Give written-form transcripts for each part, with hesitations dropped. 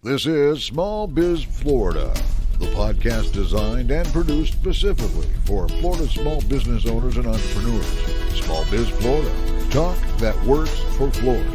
This is Small Biz Florida, the podcast designed and produced specifically for Florida small business owners and entrepreneurs. Small Biz Florida, talk that works for Florida.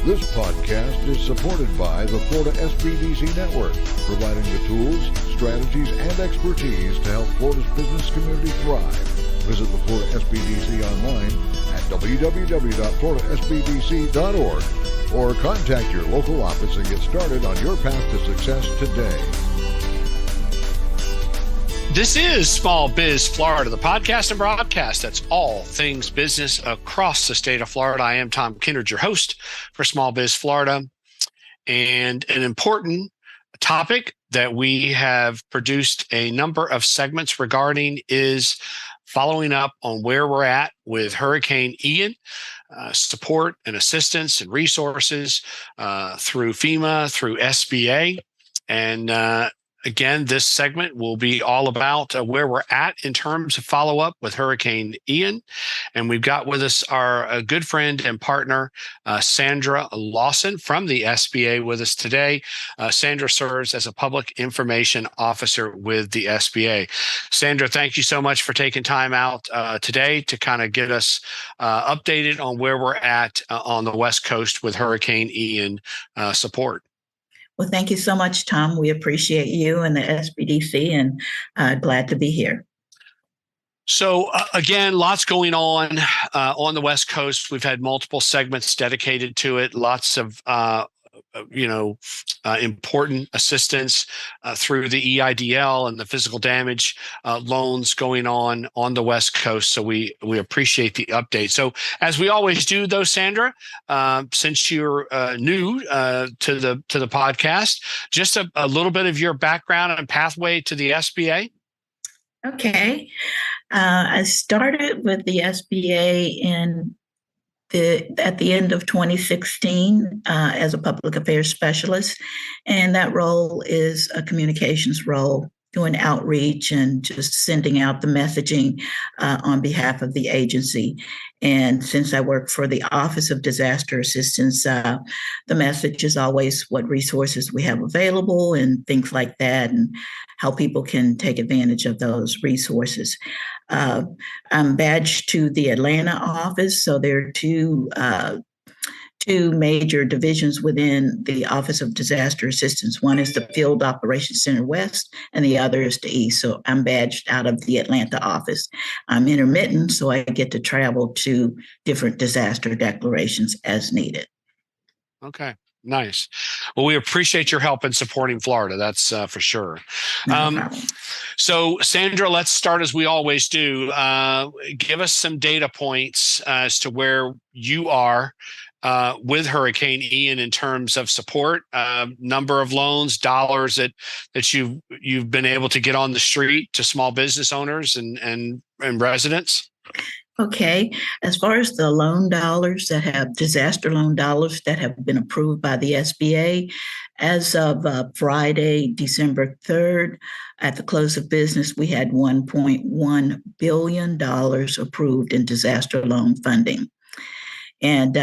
This podcast is supported by the Florida SBDC Network, providing the tools, strategies, and expertise to help Florida's business community thrive. Visit the Florida SBDC online at www.floridasbdc.org or contact your local office and get started on your path to success today. This is Small Biz Florida, the podcast and broadcast that's all things business across the state of Florida. I am Tom Kindred, your host for Small Biz Florida. And an important topic that we have produced a number of segments regarding is following up on where we're at with Hurricane Ian, support and assistance and resources through FEMA, through SBA. And again, this segment will be all about where we're at in terms of follow-up with Hurricane Ian. And we've got with us our good friend and partner, Sandra Lawson from the SBA with us today. Sandra serves as a public information officer with the SBA. Sandra, thank you so much for taking time out today to kind of get us updated on where we're at on the West Coast with Hurricane Ian support. Well, thank you so much, Tom. We appreciate you and the SBDC, and glad to be here. So again, lots going on the West Coast. We've had multiple segments dedicated to it. Lots of important assistance through the EIDL and the physical damage loans going on the West Coast. So we appreciate the update. So as we always do, though, Sandra, since you're new to the podcast, just a little bit of your background and pathway to the SBA. Okay, I started with the SBA at the end of 2016 as a public affairs specialist. And that role is a communications role, doing outreach and just sending out the messaging on behalf of the agency. And since I work for the Office of Disaster Assistance, the message is always what resources we have available and things like that, and how people can take advantage of those resources. I'm badged to the Atlanta office, so there are two major divisions within the Office of Disaster Assistance. One is the Field Operations Center West, and the other is the East. So I'm badged out of the Atlanta office. I'm intermittent, so I get to travel to different disaster declarations as needed. Okay. Nice. Well, we appreciate your help in supporting Florida. That's for sure. No problem. So, Sandra, let's start as we always do. Give us some data points as to where you are with Hurricane Ian in terms of support, number of loans, dollars that you've been able to get on the street to small business owners and residents. Okay, as far as the loan dollars disaster loan dollars that have been approved by the SBA, as of Friday, December 3rd, at the close of business, we had $1.1 billion approved in disaster loan funding. And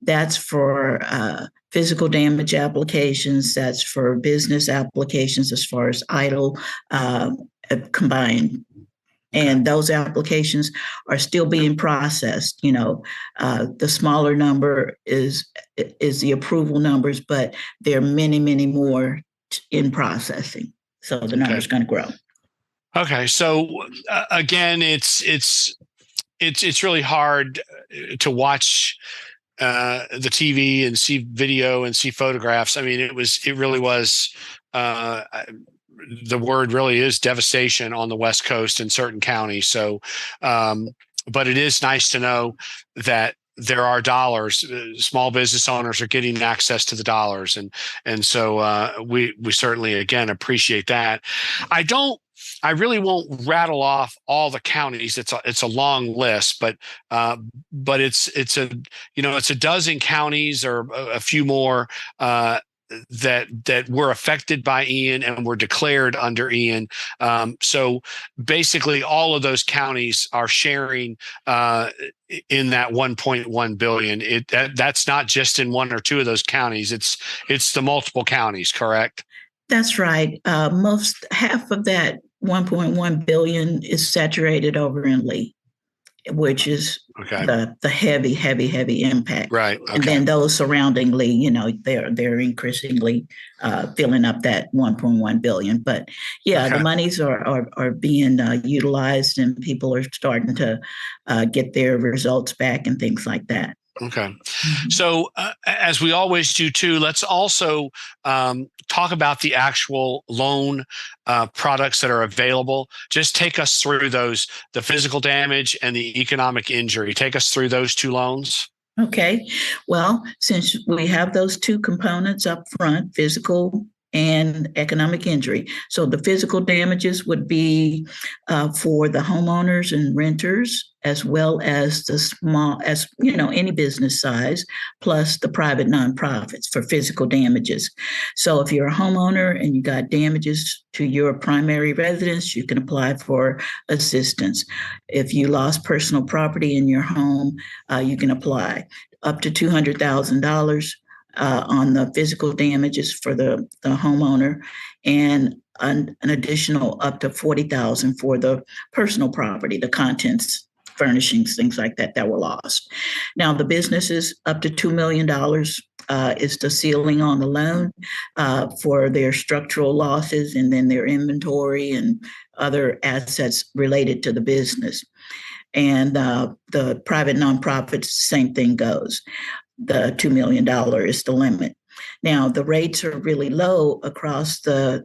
that's for physical damage applications, that's for business applications as far as idle combined. And those applications are still being processed. The smaller number is the approval numbers, but there are many, many more in processing. So the number is going to grow. Okay. So again, it's really hard to watch the TV and see video and see photographs. I mean, it really was. The word really is devastation on the West Coast in certain counties. So, but it is nice to know that there are dollars. Small business owners are getting access to the dollars, and so we certainly again appreciate that. I really won't rattle off all the counties. It's a long list, but it's a dozen counties or a few more that were affected by Ian and were declared under Ian. So basically, all of those counties are sharing in that 1.1 billion. That's not just in one or two of those counties. It's the multiple counties, correct? That's right. Half of that 1.1 billion is saturated over in Lee, which is the heavy impact. Right. Okay. And then those surrounding Lee, they're increasingly filling up that 1.1 billion. But the monies are being utilized, and people are starting to get their results back and things like that. Okay. Mm-hmm. So as we always do too, let's also talk about the actual loan products that are available. Just take us through those, the physical damage and the economic injury. Take us through those two loans. Okay. Well, since we have those two components up front, physical and economic injury. So the physical damages would be for the homeowners and renters, as well as the small, as any business size, plus the private nonprofits for physical damages. So if you're a homeowner and you got damages to your primary residence, you can apply for assistance. If you lost personal property in your home, you can apply up to $200,000 on the physical damages for the homeowner, and an additional up to $40,000 for the personal property, the contents, furnishings, things like that were lost. Now, the businesses up to $2 million is the ceiling on the loan for their structural losses, and then their inventory and other assets related to the business. And the private nonprofits, same thing goes. The $2 million is the limit. Now, the rates are really low across the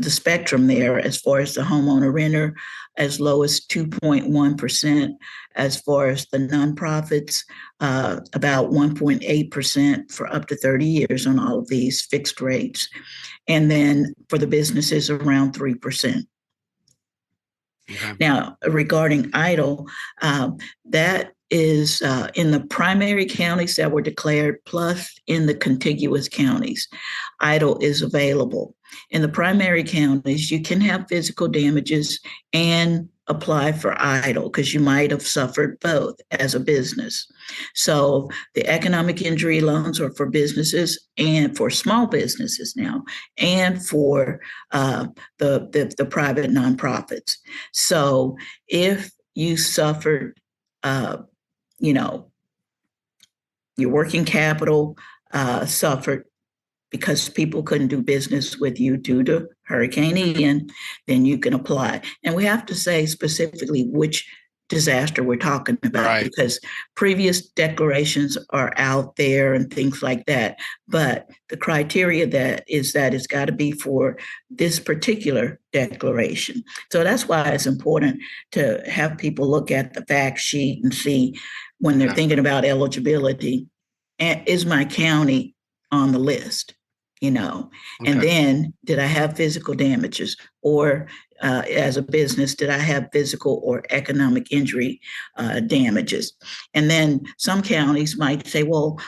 spectrum there, as far as the homeowner renter, as low as 2.1%, as far as the nonprofits, about 1.8% for up to 30 years on all of these fixed rates. And then for the businesses, around 3%. Okay. Now, regarding EIDL, that is in the primary counties that were declared, plus in the contiguous counties. EIDL is available. In the primary counties, you can have physical damages and apply for EIDL, because you might have suffered both as a business. So the economic injury loans are for businesses and for small businesses now, and for the private nonprofits. So if you suffered, your working capital suffered because people couldn't do business with you due to Hurricane Ian, then you can apply. And we have to say specifically which disaster we're talking about, right, because previous declarations are out there and things like that. But the criteria that it's got to be for this particular declaration. So that's why it's important to have people look at the fact sheet and see, when they're thinking about eligibility, is my county on the list? And then, did I have physical damages, or as a business, did I have physical or economic injury damages? And then some counties might say, well,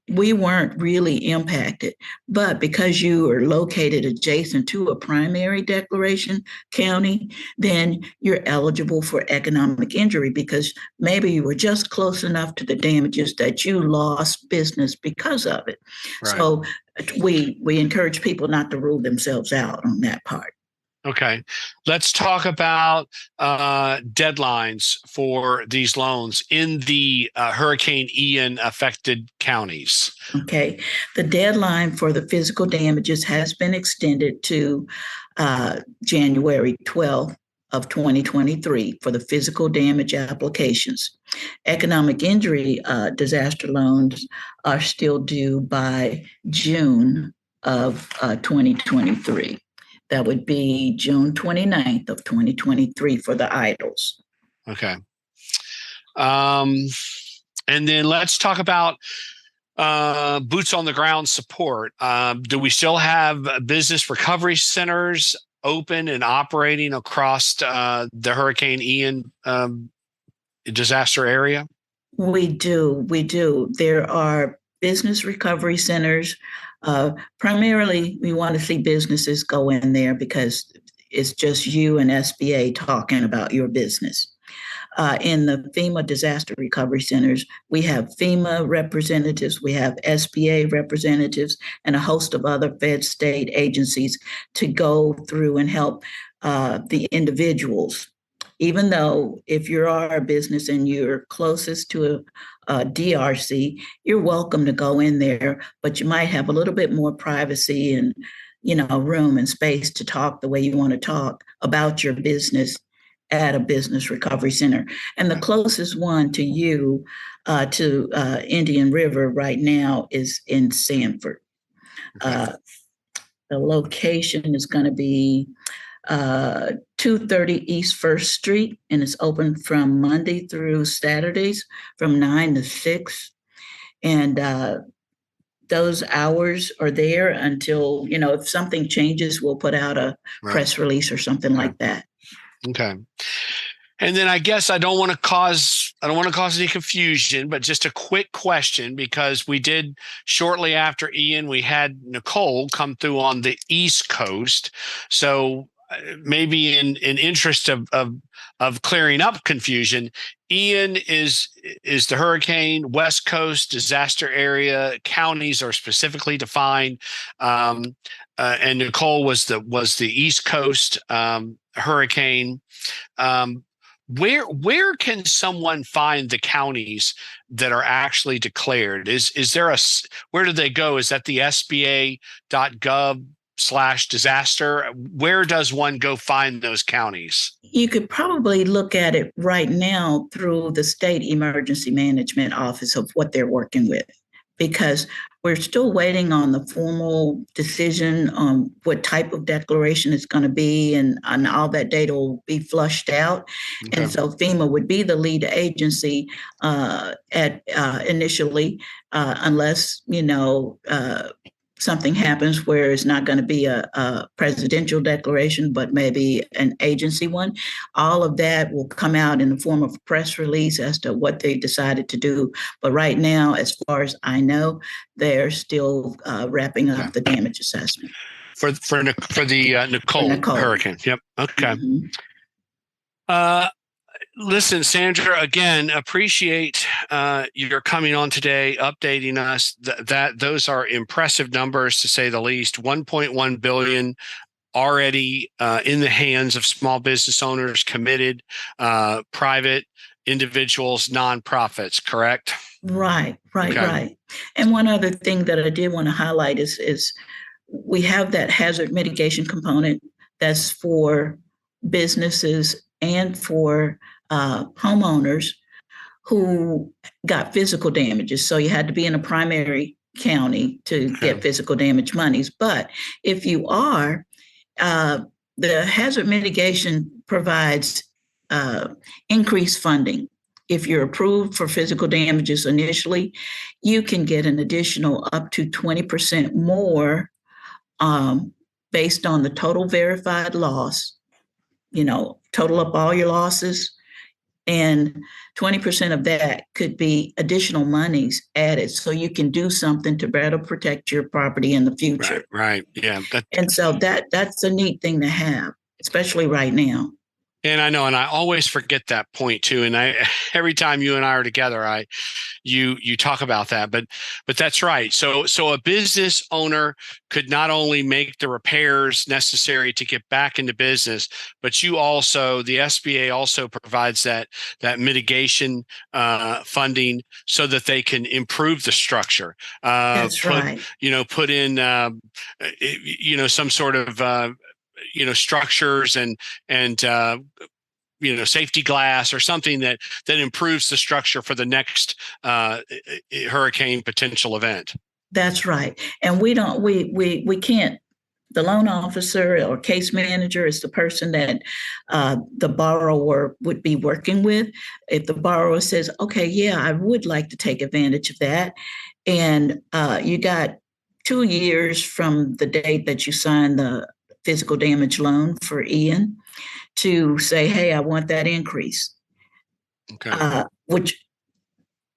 we weren't really impacted, but because you are located adjacent to a primary declaration county, then you're eligible for economic injury, because maybe you were just close enough to the damages that you lost business because of it. Right. So we encourage people not to rule themselves out on that part. Okay. Let's talk about deadlines for these loans in the Hurricane Ian affected counties. Okay. The deadline for the physical damages has been extended to January 12th of 2023 for the physical damage applications. Economic injury disaster loans are still due by June of 2023. That would be June 29th of 2023 for the EIDLs. Okay. And then let's talk about boots on the ground support. Do we still have business recovery centers open and operating across the Hurricane Ian disaster area? We do. There are business recovery centers. Primarily, we want to see businesses go in there because it's just you and SBA talking about your business. In the FEMA disaster recovery centers, we have FEMA representatives, we have SBA representatives, and a host of other Fed state agencies to go through and help the individuals. Even though if you are a business and you're closest to a DRC, you're welcome to go in there, but you might have a little bit more privacy and room and space to talk the way you want to talk about your business at a business recovery center. And the closest one to you, to Indian River right now, is in Sanford. The location is going to be 230 East First Street, and it's open from Monday through Saturdays from 9 to 6. And those hours are there until, if something changes, we'll put out a press release or something like that. Okay. And then I guess I don't want to cause any confusion, but just a quick question, because we did shortly after Ian, we had Nicole come through on the East Coast. So maybe in interest of clearing up confusion, Ian is the hurricane West Coast disaster area. Counties are specifically defined, and Nicole was the East Coast hurricane. Where can someone find the counties that are actually declared? Is there where do they go? Is that the SBA.gov/disaster? Where does one go find those counties? You could probably look at it right now through the State Emergency Management Office of what they're working with, because we're still waiting on the formal decision on what type of declaration it's going to be, and all that data will be flushed out. Okay. And so FEMA would be the lead agency initially, unless, something happens where it's not going to be a presidential declaration, but maybe an agency one. All of that will come out in the form of a press release as to what they decided to do. But right now, as far as I know, they're still wrapping up the damage assessment. For the Nicole hurricane. Yep. Okay. Mm-hmm. Listen, Sandra, again, appreciate your coming on today, updating us. That those are impressive numbers, to say the least. 1.1 billion already in the hands of small business owners, committed, private individuals, nonprofits. Correct? Right. And one other thing that I did want to highlight is we have that hazard mitigation component that's for businesses and for homeowners who got physical damages. So you had to be in a primary county to get physical damage monies. But if you are, the hazard mitigation provides increased funding. If you're approved for physical damages initially, you can get an additional up to 20% more based on the total verified loss, total up all your losses. And 20% of that could be additional monies added, so you can do something to better protect your property in the future. Right. Yeah. And so that's a neat thing to have, especially right now. And I know, and I always forget that point too. And every time you and I are together, you talk about that, but that's right. So a business owner could not only make the repairs necessary to get back into business, but the SBA also provides that mitigation funding so that they can improve the structure. That's right. Put in some sort of structures and safety glass or something that improves the structure for the next hurricane potential event. That's right. And we can't, the loan officer or case manager is the person that the borrower would be working with. If the borrower says, okay, yeah, I would like to take advantage of that. And you got 2 years from the date that you signed the physical damage loan for Ian to say, hey, I want that increase. Okay. Which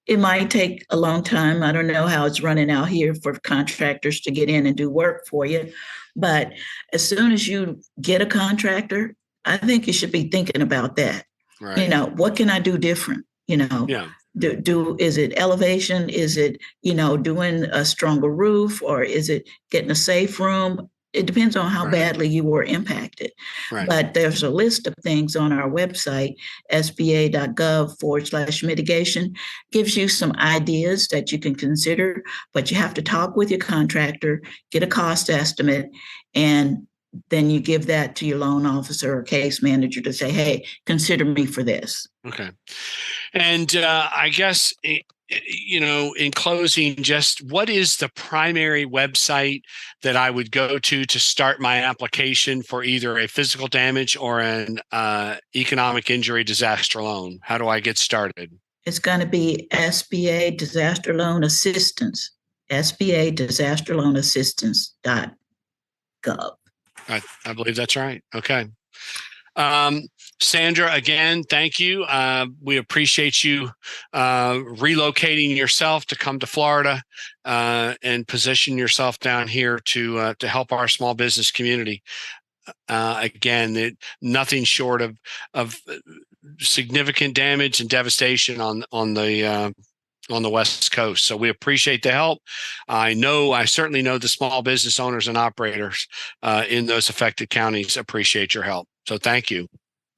It might take a long time. I don't know how it's running out here for contractors to get in and do work for you. But as soon as you get a contractor, I think you should be thinking about that. Right. What can I do different? Yeah. Is it elevation? Is it, doing a stronger roof, or is it getting a safe room? It depends on how badly you were impacted. Right. But there's a list of things on our website, sba.gov/mitigation, gives you some ideas that you can consider, but you have to talk with your contractor, get a cost estimate, and then you give that to your loan officer or case manager to say, hey, consider me for this. Okay. And I guess, in closing, just what is the primary website that I would go to start my application for either a physical damage or an economic injury disaster loan? How do I get started? It's going to be SBA Disaster Loan Assistance, SBA Disaster Loan Assistance.gov. I believe that's right. Okay. Sandra, again, thank you. We appreciate you relocating yourself to come to Florida and position yourself down here to help our small business community. Again, nothing short of significant damage and devastation on the West Coast. So we appreciate the help. I certainly know the small business owners and operators in those affected counties appreciate your help. So thank you.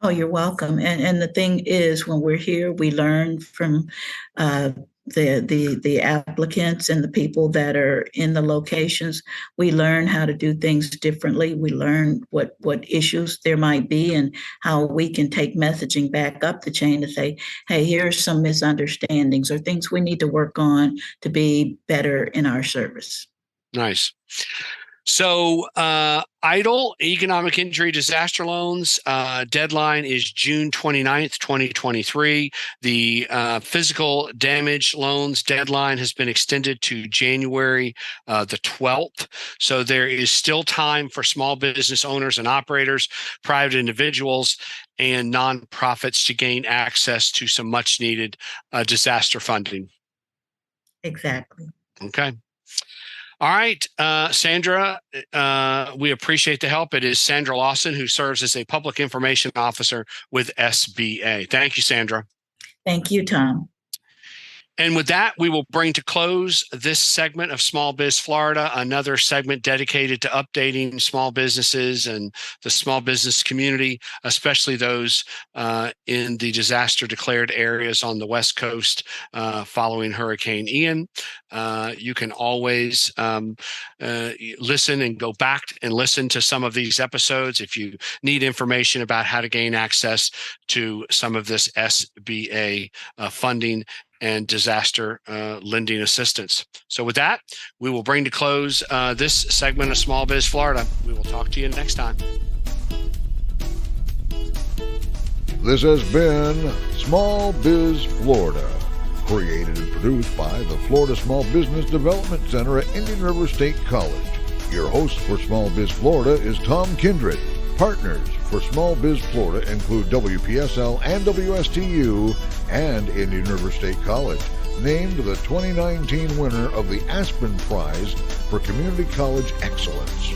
Oh, you're welcome. And the thing is, when we're here, we learn from the applicants and the people that are in the locations. We learn how to do things differently. We learn what issues there might be and how we can take messaging back up the chain to say, hey, here's some misunderstandings or things we need to work on to be better in our service. Nice. So EIDL, Economic Injury Disaster Loans, deadline is June 29th, 2023. The physical damage loans deadline has been extended to January the 12th. So there is still time for small business owners and operators, private individuals, and nonprofits to gain access to some much needed disaster funding. Exactly. Okay. All right, Sandra, we appreciate the help. It is Sandra Lawson, who serves as a public information officer with SBA. Thank you, Sandra. Thank you, Tom. And with that, we will bring to close this segment of Small Biz Florida, another segment dedicated to updating small businesses and the small business community, especially those in the disaster declared areas on the West Coast following Hurricane Ian. You can always listen and go back and listen to some of these episodes if you need information about how to gain access to some of this SBA funding and disaster lending assistance. So with that, we will bring to close this segment of Small Biz Florida. We will talk to you next time. This has been Small Biz Florida, created and produced by the Florida Small Business Development Center at Indian River State College. Your host for Small Biz Florida is Tom Kindred. Partners for Small Biz Florida include WPSL and WSTU and Indian River State College, named the 2019 winner of the Aspen Prize for Community College Excellence.